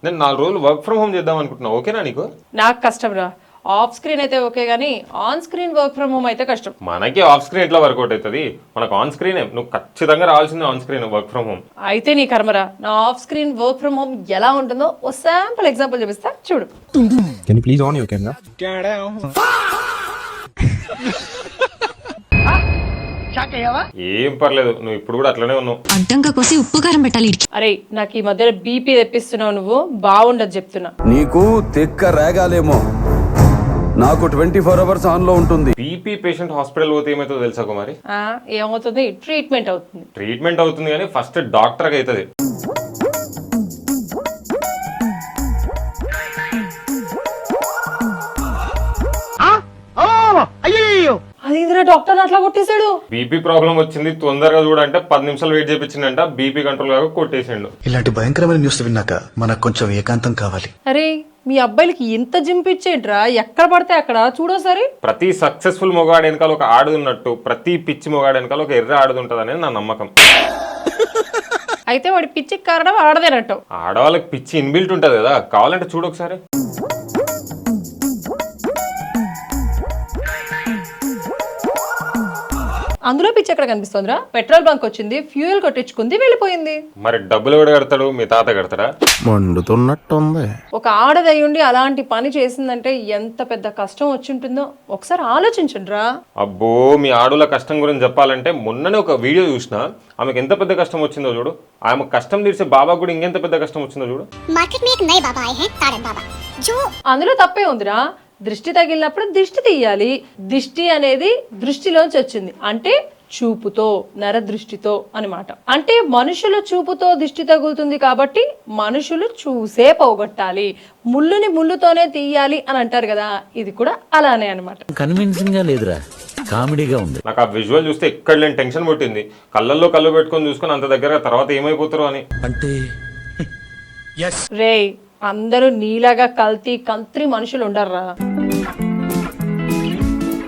నేను 4 రోజులు work from home చేద్దాం అనుకుంటున్నా, ఓకేనా నీకు? నాకు కష్టం రా, ఆఫ్ స్క్రీన్ అయితే ఓకే కానీ on screen work from home అయితే కష్టం. మనకి ఆఫ్ స్క్రీన్ ఎట్లా వర్కౌట్ అవుతుంది? మనకు ఆన్ స్క్రీనే, నువ్వు ఖచ్చితంగా రావాల్సింది on screen work from home. అయితే నీ కర్మరా, నా off screen work from home ఎలా ఉంటుందో ఓ శాంపుల్ ఎగ్జాంపుల్ చూపిస్తా చూడు. Can you please on your camera? ఏం పర్లేదు, నువ్వు ఇప్పుడు కూడా అట్లనే ఉన్నావు. అడ్డంగా కోసి ఉప్పు కారం పెట్టాలి. అరే నాకు ఈ మధ్యలో బీపీ తెప్పిస్తున్నావు, నువ్వు బాగుండదు చెప్తున్నా. నీకు తెక్క రేగాలేమో, నాకు 24 hours ఆన్ లో ఉంటుంది. బీపీ పేషెంట్ హాస్పిటల్ పోతే ఏమవుతుందో తెలుసా కుమారి? ఏమవుతుంది? ట్రీట్మెంట్ అవుతుంది. ట్రీట్మెంట్ అవుతుంది కానీ ఫస్ట్ డాక్టర్కి అవుతుంది. అదేంద్రా డాక్టర్ అట్లా కొట్టేశాడు? బీపీ ప్రాబ్లం వచ్చింది తొందరగా చూడంటే 10 నిమిషాలు వెయిట్ చేయించిందంట, బీపీ కంట్రోల్ కాక కొట్టేసిండు. ఇలాంటి భయంకరమైన న్యూస్ విన్నాక మనకు కొంచెం ఏకాంతం కావాలి. అరే మీ అబ్బాయిలకి ఎంత జింపిచ్చేట్రా, ఎక్కడ పడితే అక్కడ చూడోసారి. ప్రతి సక్సెస్ఫుల్ మొగాడు వెనకాల ఒక ఆడది ఉన్నట్టు ప్రతి పిచ్చి మొగాడు వెనకాల ఒక ఎర్ర ఆడది ఉంటుంది అనేది నా నమ్మకం. అయితే వాడి పిచ్చికి కారణం ఆడదేనట్టు. ఆడవాళ్ళకి పిచ్చి ఇన్బిల్ట్ ఉంటది కదా, కావాలంటే చూడు ఒకసారి. అందులో పిచ్చి ఎక్కడ కనిపిస్తుందిరా? పెట్రోల్ బంక్ వచ్చింది, ఫ్యూయల్ కొట్టించుకుంది, వెళ్ళిపోయింది. మరి డబ్బులు ఎవడు కడతాడు? మీ తాత కడతాడా? మండుతున్నట్టుంది. ఒక ఆడదయ్యుండి అలాంటి పని చేసిందంటే ఎంత పెద్ద కష్టం వచ్చి ఉంటుందో ఒకసారి ఆలోచించండి రా. అబ్బో, మీ ఆడుల కష్టం గురించి చెప్పాలంటే మొన్ననే ఒక వీడియో చూసిన, ఆమెకు ఎంత పెద్ద కష్టం వచ్చిందో చూడు. ఆమె కష్టం తీర్చే బాబా కూడా ఇంకెంత పెద్ద కష్టం వచ్చిందో చూడు. అందులో తప్పే ఉందిరా. దృష్టి తగిలినప్పుడు దిష్టి తీయాలి. దిష్టి అనేది దృష్టిలోంచి వచ్చింది, అంటే చూపుతో, నరదృష్టితో అన్నమాట. అంటే మనుషుల చూపుతో దిష్టి తగులుతుంది కాబట్టి మనుషులు చూసే పోగొట్టాలి, ముళ్ళుని ముళ్ళుతోనే తీయాలి అని అంటారు కదా, ఇది కూడా అలానే అన్నమాట. కన్విన్సింగ్ గా లేదురా, కామెడీగా ఉంది. నాకు ఆ విజువల్ చూస్తే ఎక్కడ లేని టెన్షన్ పుట్టింది. కళ్ళల్లో కళ్ళు పెట్టుకొని చూసుకొని అంత దగ్గర తర్వాత ఏమైపోతారో అని. అంటే రే అందరూ నీలాగా కల్తీ కంత్రి మనుషులు ఉండర్రా.